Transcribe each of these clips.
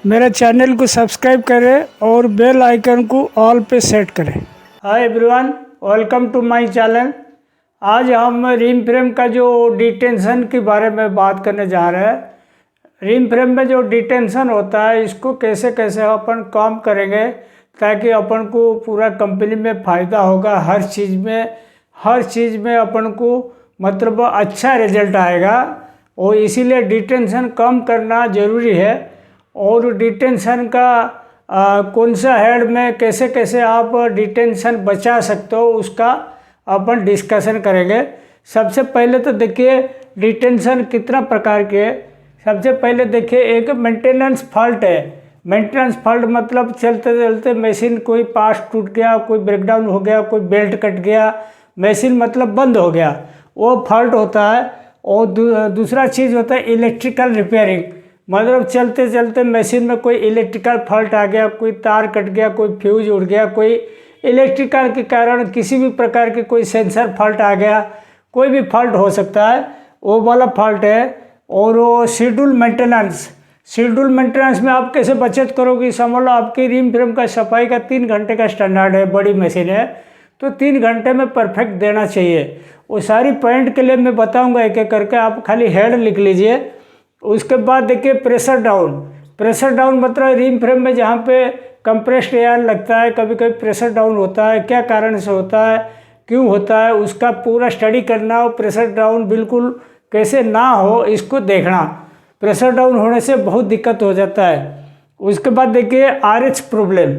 मेरे चैनल को सब्सक्राइब करें और बेल आइकन को ऑल पे सेट करें। Hi everyone, welcome to my channel. आज हम रिम फ्रेम का जो डिटेंशन के बारे में बात करने जा रहे हैं। रिम फ्रेम में जो डिटेंशन होता है, इसको कैसे कैसे अपन कम करेंगे ताकि अपन को पूरा कंपनी में फ़ायदा होगा। हर चीज़ में अपन को मतलब अच्छा रिजल्ट आएगा और इसीलिए डिटेंशन कम करना ज़रूरी है। और डिटेंशन का कौन सा हेड में कैसे कैसे आप डिटेंशन बचा सकते हो, उसका अपन डिस्कशन करेंगे। सबसे पहले तो देखिए डिटेंशन कितना प्रकार के है। सबसे पहले देखिए एक मेंटेनेंस फॉल्ट है। मेंटेनेंस फॉल्ट मतलब चलते चलते मशीन कोई पार्ट टूट गया, कोई ब्रेकडाउन हो गया, कोई बेल्ट कट गया, मशीन मतलब बंद हो गया, वो फॉल्ट होता है। और दूसरा चीज़ होता है इलेक्ट्रिकल रिपेयरिंग, मतलब चलते चलते मशीन में कोई इलेक्ट्रिकल फॉल्ट आ गया, कोई तार कट गया, कोई फ्यूज उड़ गया, कोई इलेक्ट्रिकल के कारण किसी भी प्रकार के कोई सेंसर फॉल्ट आ गया, कोई भी फॉल्ट हो सकता है, वो वाला फॉल्ट है। और वो शेड्यूल मेंटेनेंस में आप कैसे बचत करोगे, समझ लो आपकी रिम फ्रेम का सफाई का 3 घंटे का स्टैंडर्ड है, बड़ी मशीन है तो 3 घंटे में परफेक्ट देना चाहिए। वो सारी पॉइंट के लिए मैं बताऊंगा एक एक करके, आप खाली हेड लिख लीजिए। उसके बाद देखिए प्रेशर डाउन मतलब रिम फ्रेम में जहाँ पे कंप्रेस्ड एयर लगता है, कभी कभी प्रेशर डाउन होता है, क्या कारण से होता है, क्यों होता है, उसका पूरा स्टडी करना हो। प्रेशर डाउन बिल्कुल कैसे ना हो इसको देखना। प्रेशर डाउन होने से बहुत दिक्कत हो जाता है। उसके बाद देखिए RH प्रॉब्लम,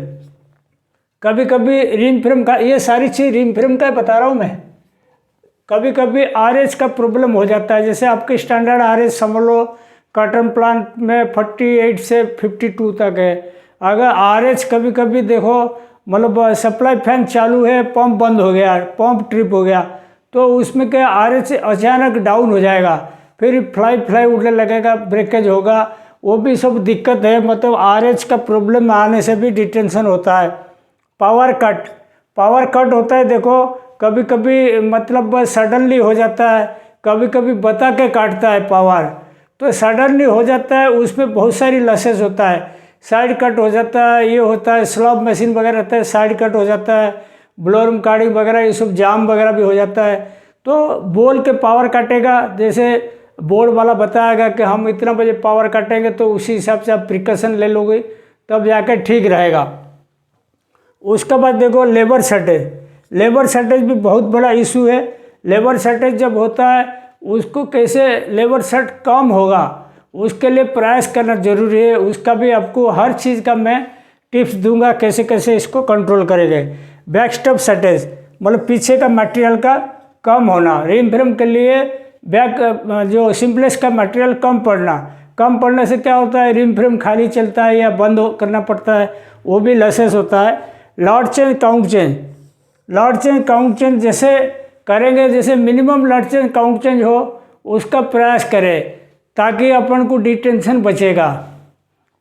कभी कभी रिम फ्रेम का, ये सारी चीज़ रिम फ्रेम का बता रहा हूँ मैं। कभी कभी RH का प्रॉब्लम हो जाता है, जैसे आपके स्टैंडर्ड RH समझ लो कॉटन प्लांट में 48 से 52 तक है। अगर RH कभी कभी देखो मतलब सप्लाई फैन चालू है, पंप बंद हो गया, पंप ट्रिप हो गया, तो उसमें क्या RH अचानक डाउन हो जाएगा, फिर फ्लाई उड़ने लगेगा, ब्रेकेज होगा, वो भी सब दिक्कत है। मतलब RH का प्रॉब्लम आने से भी डिटेंशन होता है। पावर कट होता है, देखो कभी कभी मतलब सडनली हो जाता है, कभी कभी बता के काटता है पावर, तो सडनली हो जाता है, उसमें बहुत सारी लॉसेस होता है। साइड कट हो जाता है, ये होता है, स्लॉब मशीन वगैरह रहता है, साइड कट हो जाता है, ब्लोअर कार्डिंग वगैरह, ये सब जाम वगैरह भी हो जाता है। तो बोल के पावर काटेगा, जैसे बोर्ड वाला बताएगा कि हम इतना बजे पावर काटेंगे, तो उसी हिसाब से आप प्रिकॉशन ले लोगे, तब जाकर ठीक रहेगा। उसके बाद देखो लेबर शॉर्टेज भी बहुत बड़ा इशू है। लेबर शॉर्टेज जब होता है, उसको कैसे लेबर शॉर्ट कम होगा, उसके लिए प्रयास करना जरूरी है। उसका भी आपको हर चीज़ का मैं टिप्स दूंगा, कैसे कैसे इसको कंट्रोल करेंगे। बैक स्टॉप शॉर्टेज मतलब पीछे का मटेरियल का कम होना। रिम फ्रेम के लिए बैक जो सिंपलेक्स का मटेरियल कम पड़ने से क्या होता है, रिम फ्रेम खाली चलता है या बंद करना पड़ता है, वो भी लॉसेस होता है। लॉट चेंज काउंट चेंज जैसे करेंगे, जैसे minimum lot change count change हो, उसका प्रयास करें ताकि अपन को डिटेंशन बचेगा।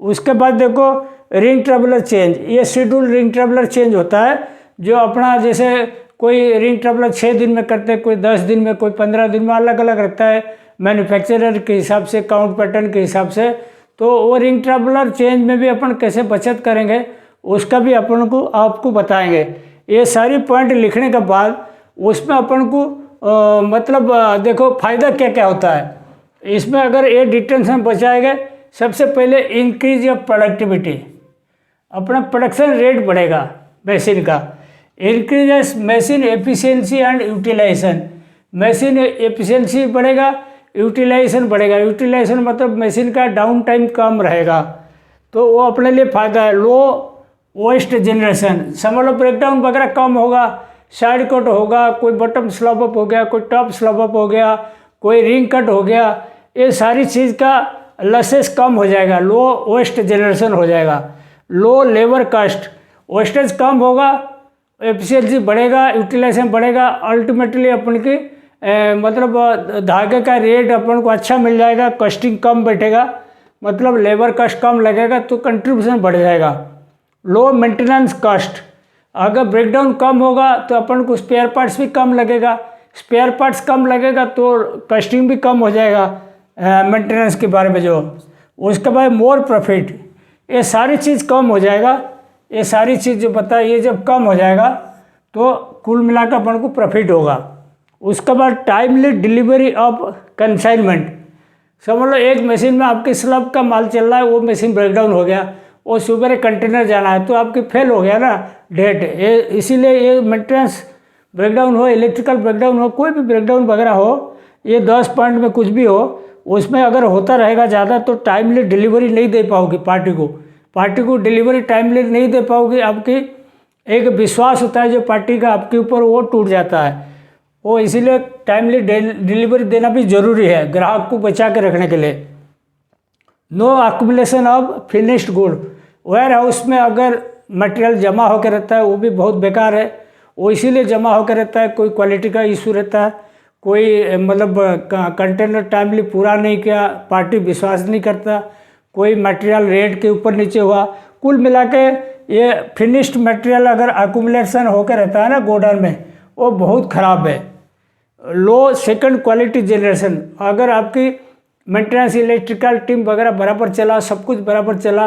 उसके बाद देखो रिंग ट्रबलर चेंज, ये शेड्यूल रिंग ट्रबलर चेंज होता है, जो अपना जैसे कोई रिंग ट्रबलर 6 दिन में करते हैं, कोई 10 दिन में, कोई 15 दिन में, अलग अलग रहता है मैन्युफैक्चरर के हिसाब से, काउंट पैटर्न के हिसाब से। तो वो रिंग ट्रबलर चेंज में भी अपन कैसे बचत करेंगे, उसका भी अपन को आपको बताएंगे। ये सारी पॉइंट लिखने के बाद उसमें अपन को मतलब देखो फ़ायदा क्या क्या होता है इसमें। अगर ये डिटेंशन बचाएगा, सबसे पहले इंक्रीज ऑफ प्रोडक्टिविटी, अपना प्रोडक्शन रेट बढ़ेगा मशीन का। Increase machine efficiency and utilization, machine efficiency बढ़ेगा, यूटिलाइजेशन बढ़ेगा। यूटिलाइजेशन मतलब मशीन का डाउन टाइम कम रहेगा, तो वो अपने लिए फ़ायदा है। लो वेस्ट जनरेशन, समझ लो ब्रेकडाउन वगैरह कम होगा, साइड कट होगा, कोई बटन स्लॉप अप हो गया, कोई टॉप स्लॉप अप हो गया, कोई रिंग कट हो गया, ये सारी चीज़ का लॉसेस कम हो जाएगा। लो वेस्ट जनरेशन हो जाएगा। लो लेबर कास्ट, वेस्टेज कम होगा, एफिशिएंसी बढ़ेगा, यूटिलाइजेशन बढ़ेगा, अल्टीमेटली अपन की मतलब धागे का रेट अपन को अच्छा मिल जाएगा, कॉस्टिंग कम बैठेगा, मतलब लेबर कास्ट कम लगेगा, तो कंट्रीब्यूशन बढ़ जाएगा। लो मेंटेनेंस कॉस्ट, अगर ब्रेकडाउन कम होगा तो अपन को स्पेयर पार्ट्स भी कम लगेगा, स्पेयर पार्ट्स कम लगेगा तो कॉस्टिंग भी कम हो जाएगा मेंटेनेंस के बारे में जो। उसके बाद मोर प्रॉफिट, ये सारी चीज़ कम हो जाएगा। ये सारी चीज़ जो पता है ये जब कम हो जाएगा तो कुल मिलाकर अपन को प्रॉफिट होगा। उसके बाद टाइमली डिलीवरी ऑफ कंसाइनमेंट। समझ लो एक मशीन में आपके स्लैब का माल चल रहा है, वो मशीन ब्रेकडाउन हो गया, वो सुबह कंटेनर जाना है तो आपकी फेल हो गया ना डेट। ये इसीलिए ये मेंटेनेंस ब्रेकडाउन हो, इलेक्ट्रिकल ब्रेकडाउन हो, कोई भी ब्रेकडाउन वगैरह हो, ये 10 पॉइंट में कुछ भी हो, उसमें अगर होता रहेगा ज़्यादा तो टाइमली डिलीवरी नहीं दे पाओगी पार्टी को डिलीवरी टाइमली नहीं दे पाओगी। आपकी एक विश्वास होता है जो पार्टी का आपके ऊपर, वो टूट जाता है। वो इसीलिए टाइमली डिलीवरी देना भी ज़रूरी है ग्राहक को बचा के रखने के लिए। No accumulation of finished good. Warehouse में अगर मटेरियल जमा होकर रहता है वो भी बहुत बेकार है। वो इसीलिए जमा होकर रहता है, कोई क्वालिटी का इशू रहता है, कोई मतलब कंटेनर टाइमली पूरा नहीं किया, पार्टी विश्वास नहीं करता, कोई मटेरियल रेट के ऊपर नीचे हुआ। कुल मिला के ये फिनिश्ड मटेरियल अगर अक्यूमुलेशन होकर रहता है ना गोडाउन में, वो बहुत ख़राब है। लो सेकंड क्वालिटी जनरेशन। अगर आपकी मेंटेनेंस इलेक्ट्रिकल टीम वगैरह बराबर चला, सब कुछ बराबर चला,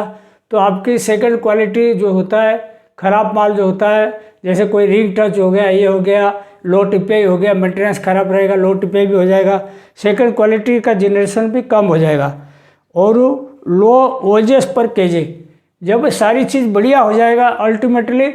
तो आपकी सेकंड क्वालिटी जो होता है, ख़राब माल जो होता है, जैसे कोई रिंग टच हो गया, ये हो गया, लो टिपाई हो गया, मेंटेनेंस ख़राब रहेगा, लो टिपाई भी हो जाएगा, सेकंड क्वालिटी का जनरेशन भी कम हो जाएगा। और लो ओजेस पर केजी। जब सारी चीज़ बढ़िया हो जाएगा, अल्टीमेटली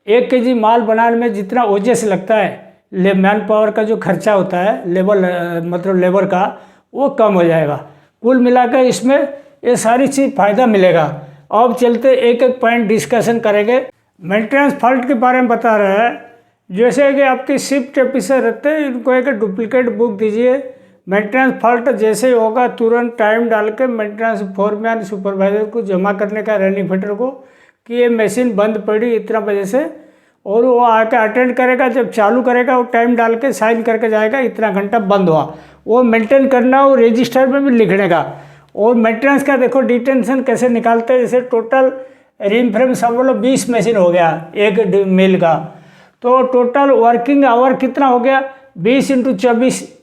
1 केजी माल बनाने में जितना ओजेस लगता है, मैन पावर का जो खर्चा होता है लेबर का, वो कम हो जाएगा। कुल मिलाकर इसमें ये सारी चीज़ फ़ायदा मिलेगा। अब चलते एक एक पॉइंट डिस्कशन करेंगे। मेंटेनेंस फॉल्ट के बारे में बता रहे हैं। जैसे कि आपकी शिफ्ट ऑफिसर रहते हैं, इनको एक डुप्लीकेट बुक दीजिए। मेंटेनेंस फॉल्ट जैसे ही होगा तुरंत टाइम डाल के मेंटेनेंस फोरमैन सुपरवाइजर को जमा करने का, रनिंग फिटर को, कि ये मशीन बंद पड़ी इतना बजे से, और वो आके अटेंड करेगा। जब चालू करेगा वो टाइम डाल के साइन करके जाएगा, इतना घंटा बंद हुआ। वो मेंटेन करना, वो रजिस्टर में भी लिखने का। और मेंटेनेंस का देखो डिटेंशन कैसे निकालते हैं। जैसे टोटल रिम फ्रेम समझ लो 20 मशीन हो गया एक मिल का, तो टोटल वर्किंग आवर कितना हो गया, 20 ×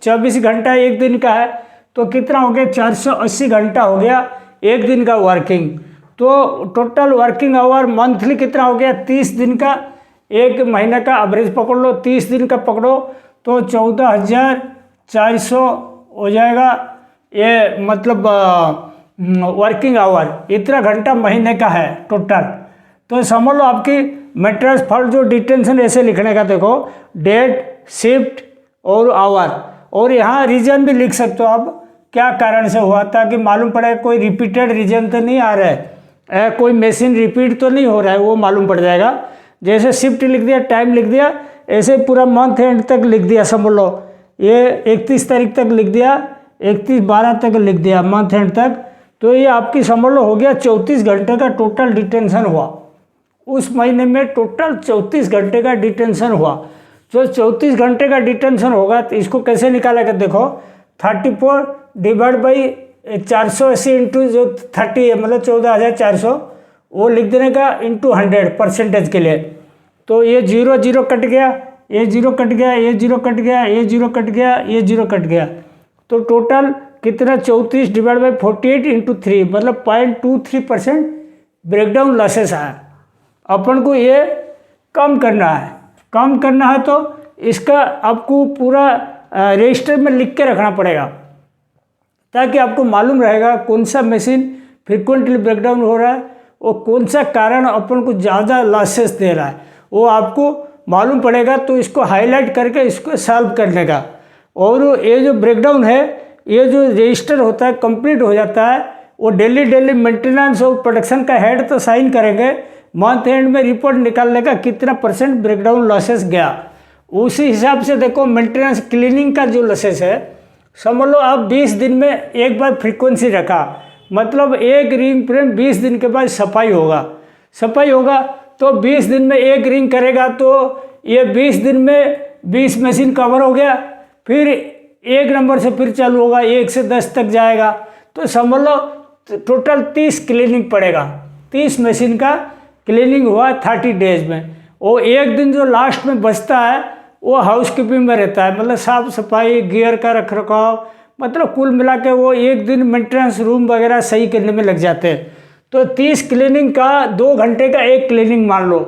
24 घंटा एक दिन का है, तो कितना हो गया, 480 घंटा हो गया एक दिन का वर्किंग। तो टोटल वर्किंग आवर मंथली कितना हो गया, 30 दिन का। एक महीने का एवरेज पकड़ लो, 30 दिन का पकड़ो तो 14,400 हो जाएगा। ये मतलब वर्किंग आवर इतना घंटा महीने का है टोटल। तो समझ लो आपकी मेंटेनेंस फॉल्ट जो डिटेंशन ऐसे लिखने का, देखो डेट, शिफ्ट और आवर, और यहाँ रीजन भी लिख सकते हो आप, क्या कारण से हुआ, ताकि मालूम पड़े कोई रिपीटेड रीजन तो नहीं आ रहा है, कोई मशीन रिपीट तो नहीं हो रहा है, वो मालूम पड़ जाएगा। जैसे शिफ्ट लिख दिया, टाइम लिख दिया, ऐसे पूरा मंथ एंड तक लिख दिया। समझ लो ये 31 तारीख तक लिख दिया, 31/12 तक लिख दिया मंथ एंड तक, तो ये आपकी समझ लो हो गया 34 घंटे का टोटल डिटेंशन हुआ। उस महीने में टोटल 34 घंटे का डिटेंशन हुआ। जो 34 घंटे का डिटेंशन होगा तो इसको कैसे निकालेगा, देखो 34 डिवाइड बाई 480 इंटू जो 30 है, मतलब 14,400, वो लिख देने का इंटू 100% के लिए। तो ये 0 0 कट गया, ये 0 कट गया, ये 0 कट गया, ये 0 कट गया, ये 0 कट गया, तो टोटल कितना, 34 डिवाइड बाई 48 इंटू 3, मतलब 0.23% ब्रेकडाउन लॉसेस आया। अपन को ये कम करना है। कम करना है तो इसका आपको पूरा रजिस्टर में लिख के रखना पड़ेगा, ताकि आपको मालूम रहेगा कौन सा मशीन फ्रिक्वेंटली ब्रेकडाउन हो रहा है, और कौन सा कारण अपन को ज़्यादा लॉसेस दे रहा है, वो आपको मालूम पड़ेगा। तो इसको हाईलाइट करके इसको सॉल्व करने का। और ये जो ब्रेकडाउन है, ये जो रजिस्टर होता है कंप्लीट हो जाता है, वो डेली मेंटेनेंस और प्रोडक्शन का हेड तो साइन करेंगे, मंथ एंड में रिपोर्ट निकालने का कितना % ब्रेकडाउन लॉसेस गया। उसी हिसाब से देखो मेंटेनेंस क्लीनिंग का जो लॉसेस है, समझ लो आप 20 दिन में एक बार फ्रीक्वेंसी रखा, मतलब एक रिंग फ्रेम 20 दिन के बाद सफाई होगा तो 20 दिन में एक रिंग करेगा, तो ये 20 दिन में 20 मशीन कवर हो गया। फिर 1 नंबर से फिर चालू होगा, 1 से 10 तक जाएगा, तो समझ लो टोटल 30 क्लीनिंग पड़ेगा। 30 मशीन का क्लीनिंग हुआ 30 डेज में। वो एक दिन जो लास्ट में बचता है वो हाउस कीपिंग में रहता है, मतलब साफ सफाई, गियर का रख रखाव, मतलब कुल मिला के वो एक दिन मेंटेनेंस रूम वगैरह सही करने में लग जाते हैं। तो 30 क्लीनिंग का 2 घंटे का एक क्लीनिंग मान लो,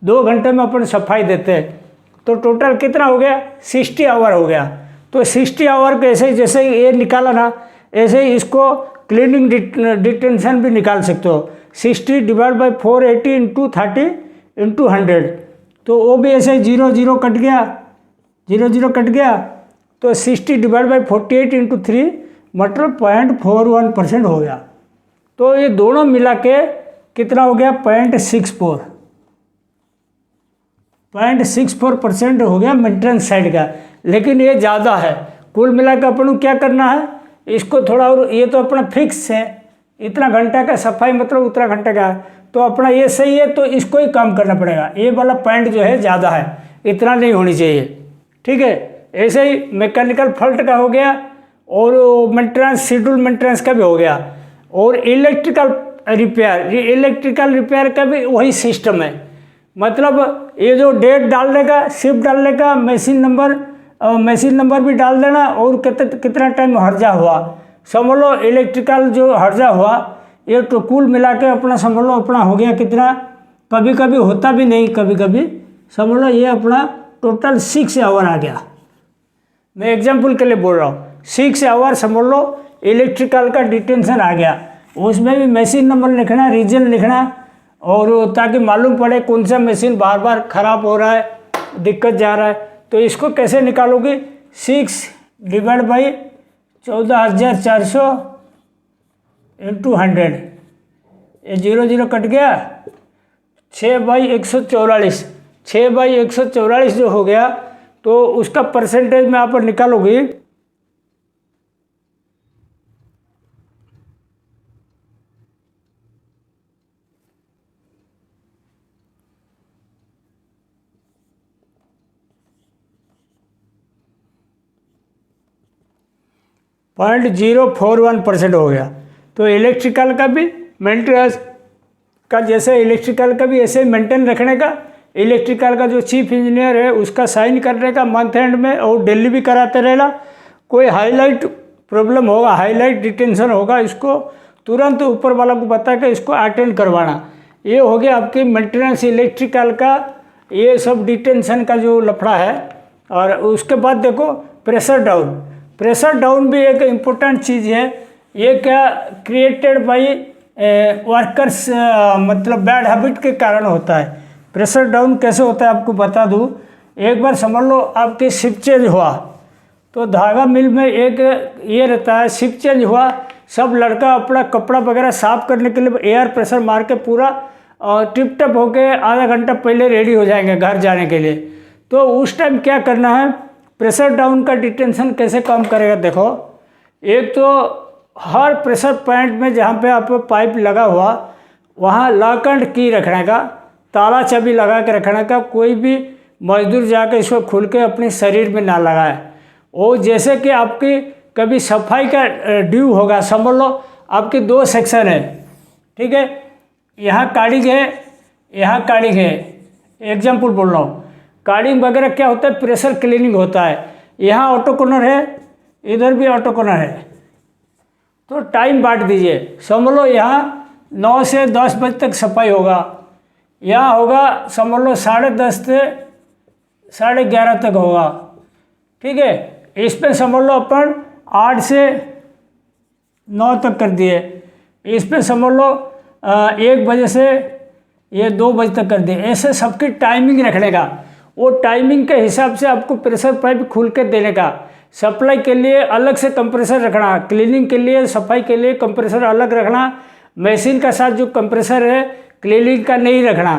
2 घंटे में अपन सफाई देते हैं, तो टोटल कितना हो गया, 60 आवर हो गया। तो 60 आवर के ऐसे ही जैसे ये निकाला ना, ऐसे ही इसको क्लीनिंग डिटेंशन भी निकाल सकते हो। 60 डिवाइड बाई 480 इंटू 30 इंटू 100, तो वो भी ऐसे 0 0 कट गया, 0 0 कट गया, तो 60 डिवाइड बाई 48 इंटू 3 मतलब 0.41% हो गया। तो ये दोनों मिला के कितना हो गया, 0.64% हो गया मेंटेनेंस साइड का। लेकिन ये ज़्यादा है, कुल मिला के अपन को क्या करना है, इसको थोड़ा और, ये तो अपना फिक्स है, इतना घंटा का सफाई मतलब उतना घंटे का है, तो अपना ये सही है, तो इसको ही कम करना पड़ेगा। ये वाला पॉइंट जो है ज़्यादा है, इतना नहीं होनी चाहिए, ठीक है। ऐसे ही मैकेनिकल फॉल्ट का हो गया, और मेंटेनेंस शेड्यूल मेंटेनेंस का भी हो गया, और इलेक्ट्रिकल रिपेयर का भी वही सिस्टम है। मतलब ये जो डेट डालने का, शिफ्ट डालने का, मशीन नंबर भी डाल देना, और कितना टाइम हर्जा हुआ, समझ लो इलेक्ट्रिकल जो हर्जा हुआ, ये तो कुल मिला के अपना समझ लो अपना हो गया कितना, कभी कभी होता भी नहीं, कभी कभी समझ लो ये अपना टोटल 6 आवर आ गया। मैं एग्जाम्पल के लिए बोल रहा हूँ, 6 आवर समझ लो इलेक्ट्रिकल का डिटेंशन आ गया। उसमें भी मशीन नंबर लिखना, रीजन लिखना, और ताकि मालूम पड़े कौन सा मशीन बार बार ख़राब हो रहा है, दिक्कत जा रहा है। तो इसको कैसे निकालोगे, 6 डिवाइड बाई 14,400 इंटू 100, ये 0 0 कट गया, 6/144, 6/144 जो हो गया, तो उसका परसेंटेज में आप निकालोगे, .041% हो गया। तो इलेक्ट्रिकल का भी मेंटेनेंस का, जैसे इलेक्ट्रिकल का भी ऐसे मेंटेन रखने का, इलेक्ट्रिकल का जो चीफ इंजीनियर है उसका साइन करने का मंथ एंड में, और डेली भी कराते रहना। कोई हाईलाइट प्रॉब्लम होगा, हाईलाइट डिटेंशन होगा, इसको तुरंत ऊपर वाला को बता के इसको अटेंड करवाना। ये हो गया आपकी मेंटेनेंस इलेक्ट्रिकल का, ये सब डिटेंशन का जो लफड़ा है। और उसके बाद देखो प्रेशर डाउन भी एक इम्पोर्टेंट चीज़ है। ये क्या क्रिएटेड बाई वर्कर्स, मतलब बैड हैबिट के कारण होता है। प्रेशर डाउन कैसे होता है आपको बता दूँ। एक बार समझ लो आपकी शिफ्ट चेंज हुआ, तो धागा मिल में एक ये रहता है, शिफ्ट चेंज हुआ, सब लड़का अपना कपड़ा वगैरह साफ करने के लिए एयर प्रेशर मार के पूरा टिप टप होके आधा घंटा पहले रेडी हो जाएंगे घर जाने के लिए। तो उस टाइम क्या करना है, प्रेशर डाउन का डिटेंशन कैसे काम करेगा देखो। एक तो हर प्रेशर पॉइंट में जहाँ पे आप पाइप लगा हुआ, वहाँ लॉक एंड की रखने का, ताला चाबी लगा के रखने का। कोई भी मजदूर जाकर इसको खुल के अपने शरीर में ना लगाए। और जैसे कि आपकी कभी सफाई का ड्यू होगा, समझ लो आपके 2 सेक्शन है, ठीक है, यहाँ कारिंग है, यहाँ कारिंग है, एग्जाम्पल बोल रहा हूँ। कारिंग वगैरह क्या होता है, प्रेशर क्लीनिंग होता है। यहाँ ऑटो कॉर्नर है, इधर भी ऑटो कॉर्नर है, तो टाइम बांट दीजिए। समझ लो यहाँ 9 से 10 बजे तक सफाई होगा, यहाँ होगा समझ लो 10:30 से 11:30 तक होगा, ठीक है। इसमें समझ लो अपन 8 से 9 तक कर दिए। इसमें समझ लो 1 बजे से ये 2 बजे तक कर दिए। ऐसे सबकी टाइमिंग रखने का, वो टाइमिंग के हिसाब से आपको प्रेशर पाइप खुल के देने का। सप्लाई के लिए अलग से कंप्रेसर रखना, क्लीनिंग के लिए सफाई के लिए कंप्रेसर अलग रखना। मशीन का साथ जो कंप्रेसर है क्लीनिंग का नहीं रखना,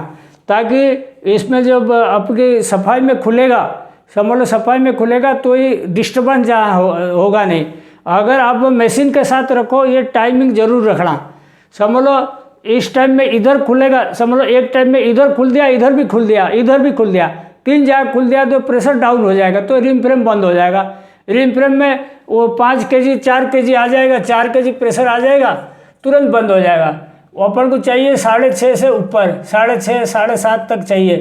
ताकि इसमें जब आपकी सफाई में खुलेगा, समझ लो सफाई में खुलेगा तो ये डिस्टर्बेंस जहाँ होगा नहीं। अगर आप मशीन के साथ रखो, ये टाइमिंग जरूर रखना। समझ लो इस टाइम में इधर खुलेगा, समझ लो एक टाइम में इधर खुल दिया, इधर भी खुल दिया, इधर भी खुल दिया, 3 जगह खुल दिया, तो प्रेशर डाउन हो जाएगा, तो रिम फ्रेम बंद हो जाएगा। रिम फ्रेम में वो 5 kg 4 kg आ जाएगा, 4 kg प्रेशर आ जाएगा, तुरंत बंद हो जाएगा। वो अपन को चाहिए 6.5 से ऊपर, 6.5 7.5 तक चाहिए,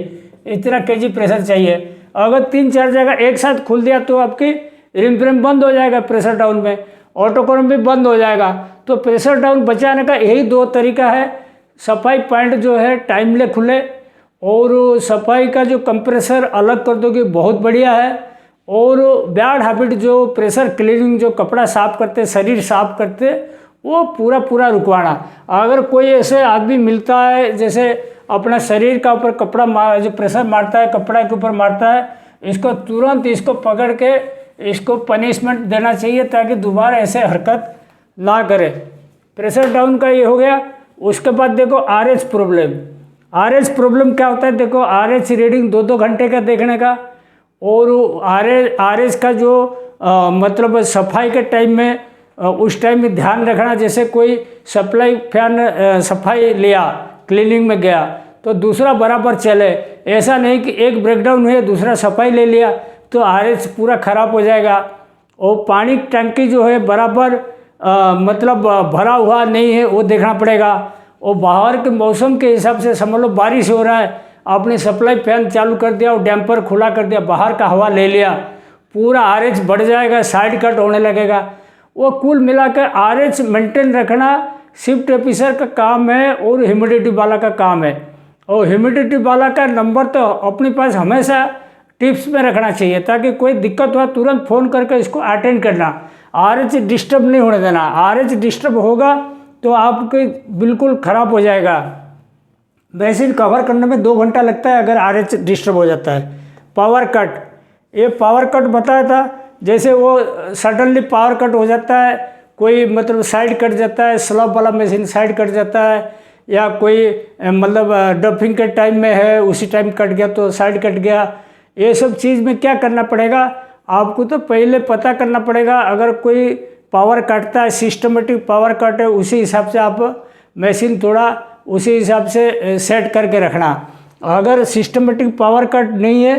इतना kg प्रेशर चाहिए। अगर 3-4 जगह एक साथ खुल दिया तो आपकी रिम फ्रेम बंद हो जाएगा, प्रेशर डाउन में ऑटो कॉर्नर भी बंद हो जाएगा। तो प्रेशर डाउन बचाने का यही 2 तरीका है। सफाई पॉइंट जो है टाइमली खुले, और सफाई का जो कंप्रेसर अलग कर दोगे बहुत बढ़िया है। और बैड हैबिट जो प्रेशर क्लीनिंग जो कपड़ा साफ करते, शरीर साफ करते, वो पूरा रुकवाना। अगर कोई ऐसे आदमी मिलता है जैसे अपना शरीर का ऊपर कपड़ा जो प्रेशर मारता है, कपड़ा के ऊपर मारता है, इसको तुरंत इसको पकड़ के इसको पनिशमेंट देना चाहिए ताकि दोबारा ऐसे हरकत ना करे। प्रेशर डाउन का ये हो गया। उसके बाद देखो आरएच प्रॉब्लम। आरएच प्रॉब्लम क्या होता है, देखो आरएच रीडिंग 2-2 घंटे का देखने का, और आरएच का जो मतलब सफाई के टाइम में उस टाइम में ध्यान रखना। जैसे कोई सप्लाई फैन सफाई लिया, क्लीनिंग में गया, तो दूसरा बराबर चले। ऐसा नहीं कि एक ब्रेकडाउन हुए दूसरा सफाई ले लिया तो आरएच पूरा ख़राब हो जाएगा। और पानी टंकी जो है बराबर मतलब भरा हुआ नहीं है, वो देखना पड़ेगा। और बाहर के मौसम के हिसाब से समझ लो बारिश हो रहा है, आपने सप्लाई फैन चालू कर दिया और डैम्पर खुला कर दिया, बाहर का हवा ले लिया, पूरा आरएच बढ़ जाएगा, साइड कट होने लगेगा। वो कुल मिलाकर आरएच मेंटेन रखना शिफ्ट ऑफिसर का काम है और ह्यूमिडिटी वाला का काम है। और ह्यूमिडिटी वाला का नंबर तो अपने पास हमेशा टिप्स में रखना चाहिए ताकि कोई दिक्कत हुआ तुरंत फ़ोन करके इसको अटेंड करना। आरएच डिस्टर्ब नहीं होने देना। आरएच डिस्टर्ब होगा तो आपके बिल्कुल ख़राब हो जाएगा। मशीन कवर करने में 2 घंटा लगता है अगर आरएच डिस्टर्ब हो जाता है। पावर कट, ये पावर कट बताया था, जैसे वो सडनली पावर कट हो जाता है, कोई मतलब साइड कट जाता है, स्लॉप वाला मशीन साइड कट जाता है, या कोई मतलब डफिंग के टाइम में है उसी टाइम कट गया तो साइड कट गया। ये सब चीज़ में क्या करना पड़ेगा आपको, तो पहले पता करना पड़ेगा। अगर कोई पावर काटता है, सिस्टमेटिक पावर कट है, उसी हिसाब से आप मशीन थोड़ा उसी हिसाब से सेट करके रखना। अगर सिस्टमेटिक पावर कट नहीं है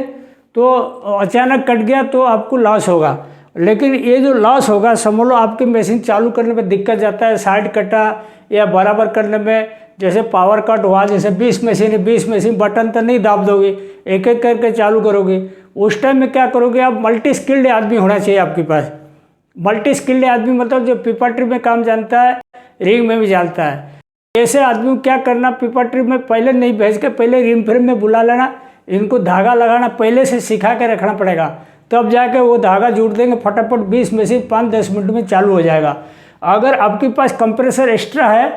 तो अचानक कट गया तो आपको लॉस होगा। लेकिन ये जो लॉस होगा समझ लो आपकी मशीन चालू करने में दिक्कत जाता है, साइड कटा या बराबर करने में, जैसे पावर कट हुआ, जैसे 20 मशीन है, 20 मशीन बटन तो नहीं दाब दोगे, एक एक करके चालू करोगे। उस टाइम में क्या करोगे आप, मल्टी स्किल्ड आदमी होना चाहिए आपके पास। मल्टी स्किल्ड आदमी मतलब जो पेपर ट्री में काम जानता है, रिंग में भी जानता है। ऐसे आदमी को क्या करना, पेपर ट्री में पहले नहीं भेज के पहले रिंग फ्रेम में बुला लेना, इनको धागा लगाना पहले से सिखा के रखना पड़ेगा, तब जाके वो धागा जुड़ देंगे, फटाफट 20 मशीन 5-10 मिनट में चालू हो जाएगा। अगर आपके पास कंप्रेसर एक्स्ट्रा है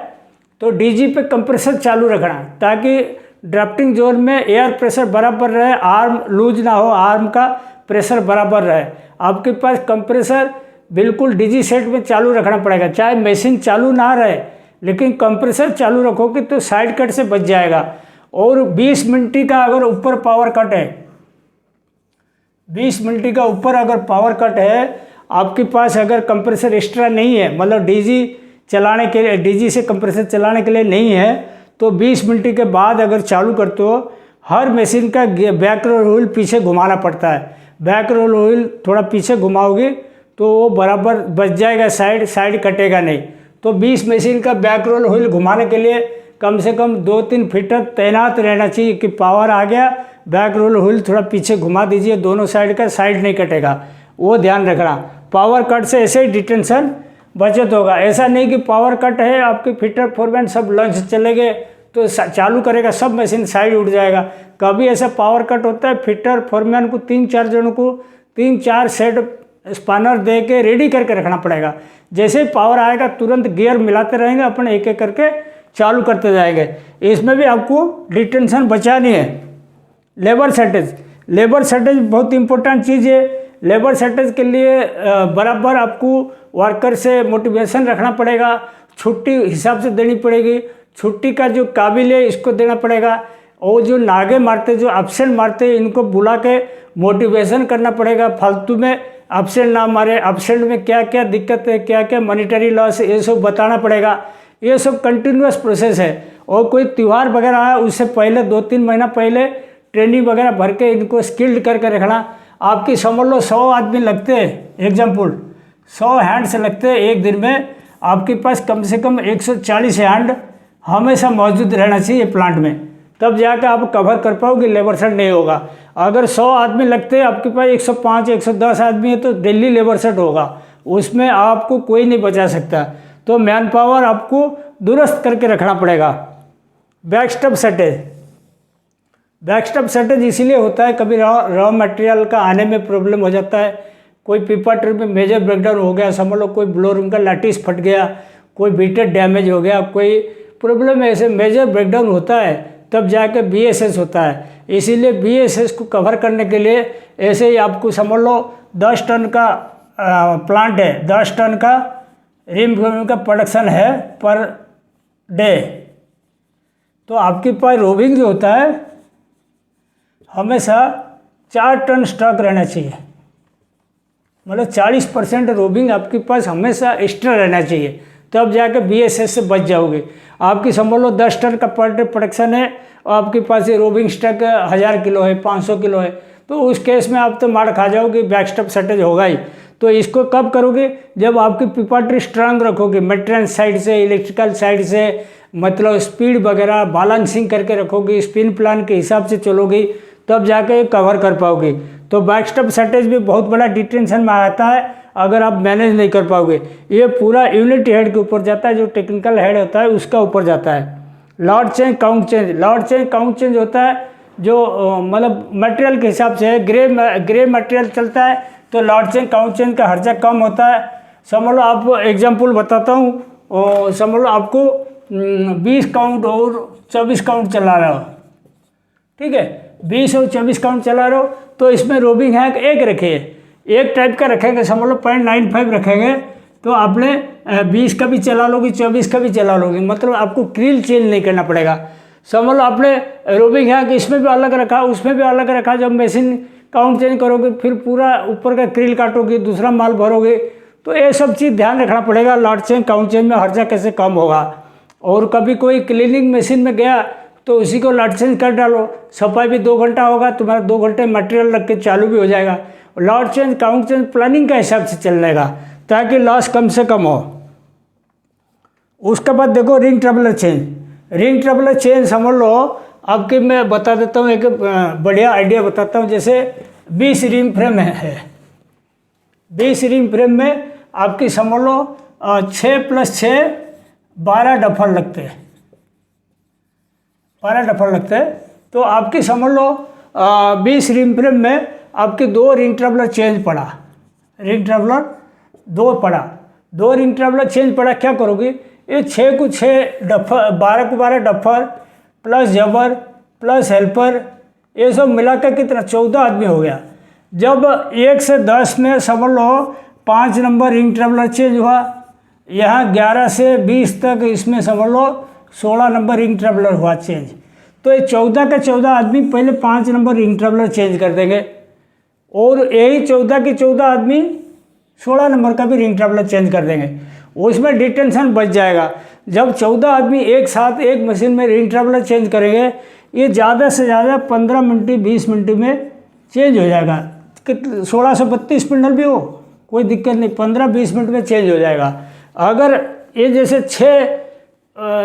तो डीजी पे कंप्रेसर चालू रखना ताकि ड्राफ्टिंग जोन में एयर प्रेशर बराबर रहे, आर्म लूज ना हो, आर्म का प्रेशर बराबर रहे। आपके पास कंप्रेसर बिल्कुल डीजी सेट में चालू रखना पड़ेगा, चाहे मशीन चालू ना रहे लेकिन कंप्रेसर चालू रखोगे तो साइड कट से बच जाएगा। और 20 मिनट का अगर ऊपर पावर कट है, 20 मिनट का ऊपर अगर पावर कट है आपके पास, अगर कंप्रेसर एक्स्ट्रा नहीं है, मतलब डीजी चलाने के लिए, डीजी से कंप्रेसर चलाने के लिए नहीं है, तो 20 मिनट के बाद अगर चालू करते हो, हर मशीन का बैक रोल व्हील पीछे घुमाना पड़ता है। बैक रोल व्हील थोड़ा पीछे घुमाओगे तो वो बराबर बच जाएगा, साइड कटेगा नहीं। तो 20 मशीन का बैक रोल व्हील घुमाने के लिए कम से कम 2-3 फिटर तैनात रहना चाहिए कि पावर आ गया, बैक रोल व्हील थोड़ा पीछे घुमा दीजिए, दोनों साइड का, साइड नहीं कटेगा, वो ध्यान रखना। पावर कट से ऐसे ही डिटेंशन बचत होगा। ऐसा नहीं कि पावर कट है, आपके फिटर फोरमैन सब लंच चले गए तो चालू करेगा, सब मशीन साइड उठ जाएगा। कभी ऐसा पावर कट होता है, फिटर फोरमैन को 3-4 जनों को 3-4 सेट स्पानर दे के रेडी करके रखना पड़ेगा। जैसे ही पावर आएगा तुरंत गियर मिलाते रहेंगे, अपने एक एक करके चालू करते जाएंगे। इसमें भी आपको डिटेंशन बचानी है। लेबर शॉर्टेज बहुत इंपॉर्टेंट चीज़ है। लेबर शॉर्टेज के लिए बराबर आपको वर्कर से मोटिवेशन रखना पड़ेगा, छुट्टी हिसाब से देनी पड़ेगी, छुट्टी का जो काबिल है इसको देना पड़ेगा। और जो नागे मारते, जो एब्सेंट मारते, इनको बुला के मोटिवेशन करना पड़ेगा, फालतू में एब्सेंट ना मारे, एब्सेंट में क्या क्या दिक्कत है, क्या क्या मॉनिटरी लॉस है, ये सब बताना पड़ेगा। ये सब कंटिन्यूअस प्रोसेस है। और कोई त्यौहार वगैरह आया उससे पहले 2-3 महीना पहले ट्रेनिंग वगैरह भर के इनको स्किल्ड करके रखना। आपकी समझ लो 100 आदमी लगते हैं, एग्जाम्पल 100 हैंड्स लगते हैं एक दिन में, आपके पास कम से कम 140 हैंड हमेशा मौजूद रहना चाहिए प्लांट में, तब जाकर आप कवर कर पाओगे, लेबर सेट नहीं होगा। अगर 100 आदमी लगते हैं, आपके पास 105-110 आदमी है तो डेली लेबर सेट होगा, उसमें आपको कोई नहीं बचा सकता। तो मैन पावर आपको दुरुस्त करके रखना पड़ेगा। बैकस्टॉप सेटेज, बैकस्टॉप सेटेज इसीलिए होता है कभी रॉ मटेरियल का आने में प्रॉब्लम हो जाता है, कोई पीपा ट्री में मेजर ब्रेकडाउन हो गया, समझ लो कोई ब्लोरूम का लैटिस फट गया, कोई बीटर डैमेज हो गया, कोई प्रॉब्लम ऐसे मेजर ब्रेकडाउन होता है तब जाके BSS होता है। इसीलिए BSS को कवर करने के लिए ऐसे ही आपको समझ लो 10 टन का प्लांट है, 10 टन का रिम फ्रेम का प्रोडक्शन है पर डे, तो आपके पास रोविंग जो होता है हमेशा 4 टन स्टॉक रहना चाहिए, मतलब 40% रोविंग आपके पास हमेशा एक्स्ट्रा रहना चाहिए, तब जाके BSS से बच जाओगे। आपकी समझ लो 10 टन का पर डे प्रोडक्शन है और आपके पास ये रोविंग स्टॉक 1000 किलो है, 500 किलो है, तो उस केस में आप तो मार खा जाओगे, बैकस्टॉप सेटेज होगा ही। तो इसको कब करोगे? जब आपकी पीपा ट्री स्ट्रांग रखोगे, मेंटेनेंस साइड से, इलेक्ट्रिकल साइड से, मतलब स्पीड वगैरह बैलेंसिंग करके रखोगे, स्पिन प्लान के हिसाब से चलोगे, तब जाके कवर कर पाओगे। तो बैकस्टॉप सेटेज भी बहुत बड़ा डिटेंशन में आता है अगर आप मैनेज नहीं कर पाओगे। ये पूरा यूनिट हेड के ऊपर जाता है, जो टेक्निकल हेड होता है उसका ऊपर जाता है। Lot change, count change, lot change count change होता है जो मतलब मटेरियल के हिसाब से है। ग्रे मटेरियल चलता है तो लॉट चेंज काउंट चेंज का खर्चा कम होता है। समझ लो आप एग्जाम्पल बताता हूँ, समझ लो आपको 20 काउंट और 24 काउंट चला रहा हो, ठीक है, 20 और 24 काउंट चला रहे हो, तो इसमें रोविंग हैक एक रखिए, एक टाइप का रखेंगे, समझ लो 0.95 रखेंगे, तो आपने 20 का भी चला लोगे, 24 का भी चला लोगे, मतलब आपको क्रिल चेंज नहीं करना पड़ेगा। समझ लो आपने रोविंग हैक इसमें भी अलग रखा, उसमें भी अलग रखा, जब मशीन काउंट चेंज करोगे फिर पूरा ऊपर का क्रिल काटोगे, दूसरा माल भरोगे, तो ये सब चीज़ ध्यान रखना पड़ेगा। लॉट चेंज काउंट चेंज में खर्चा कैसे कम होगा। और कभी कोई क्लीनिंग मशीन में गया तो उसी को लॉट चेंज कर डालो, सफाई भी 2 घंटा होगा, तुम्हारा 2 घंटे मटेरियल रख के चालू भी हो जाएगा। Lot change count change planning का हिसाब से चलने का, ताकि लॉस कम से कम हो। उसके बाद देखो रिंग ट्रबलर चेंज, रिंग ट्रबलर चेंज समझ लो आपके, मैं बता देता हूँ एक बढ़िया आइडिया बताता हूँ। जैसे 20 रिंग फ्रेम है, 20 रिंग फ्रेम में आपकी समझ लो 6 + 6 12 डफर लगते हैं, 12 डफर लगते हैं। तो आपकी समझ लो 20 रिंग फ्रेम में आपके 2 रिंग ट्रबलर चेंज पड़ा, रिंग ट्रबलर 2 पड़ा, 2 रिंग ट्रबलर चेंज पड़ा। क्या करोगे? ये 6 को 6 डफर, 12 को 12 डफर प्लस जबर प्लस हेल्पर, ये सब मिलाकर कितना 14 आदमी हो गया। जब 1 से 10 में समझ लो 5 नंबर रिंग ट्रबलर चेंज हुआ, यहाँ 11 से 20 तक इसमें समझ लो 16 नंबर रिंग ट्रबलर हुआ चेंज। तो ये 14 के 14 आदमी पहले 5 नंबर रिंग ट्रबलर चेंज कर देंगे, और यही 14 के 14 आदमी 16 नंबर का भी रिंग ट्रबलर चेंज कर देंगे। उसमें डिटेंशन बच जाएगा। जब 14 आदमी एक साथ एक मशीन में रिंग ट्रबलर चेंज करेंगे, ये ज़्यादा से ज़्यादा 15 मिनट 20 मिनट में चेंज हो जाएगा। 1632 स्पिंडल भी हो कोई दिक्कत नहीं, 15-20 मिनट में चेंज हो जाएगा। अगर ये जैसे 6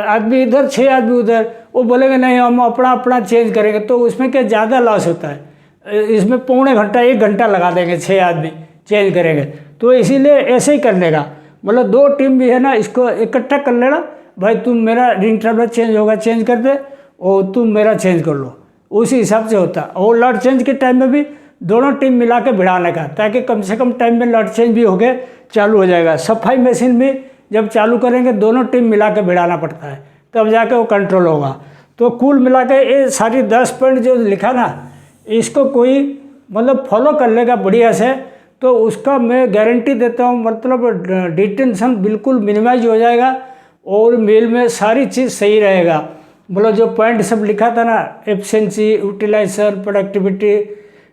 आदमी इधर 6 आदमी उधर, वो बोलेंगे नहीं हम अपना अपना चेंज करेंगे, तो उसमें क्या ज़्यादा लॉस होता है। इसमें पौने घंटा 1 घंटा लगा देंगे, 6 आदमी चेंज करेंगे। तो इसीलिए ऐसे ही करने का, मतलब 2 टीम भी है ना, इसको इकट्ठा कर लेना, भाई तुम मेरा रिंग ट्रबलर चेंज होगा चेंज कर दे, और तुम मेरा चेंज कर लो, उसी हिसाब से होता है। और लॉट चेंज के टाइम में भी दोनों टीम मिला के भिड़ाने का, ताकि कम से कम टाइम में लॉट चेंज भी हो गए चालू हो जाएगा। सफाई मशीन भी जब चालू करेंगे दोनों टीम मिला के भिड़ाना पड़ता है, तब जाके वो कंट्रोल होगा। तो कुल मिला के ये सारी 10 पॉइंट जो लिखा ना, इसको कोई मतलब फॉलो कर लेगा बढ़िया से, तो उसका मैं गारंटी देता हूँ, मतलब डिटेंशन बिल्कुल मिनिमाइज हो जाएगा, और मेल में सारी चीज़ सही रहेगा। मतलब जो पॉइंट सब लिखा था ना, efficiency, utilization, productivity,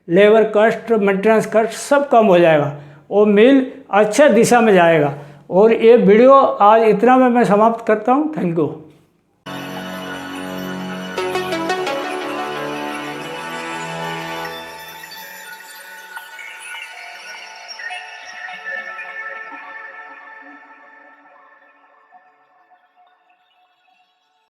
labour cost, maintenance cost, सब कम हो जाएगा, और मिल अच्छा दिशा में जाएगा। और ये वीडियो आज इतना में मैं समाप्त करता हूँ। Thank you.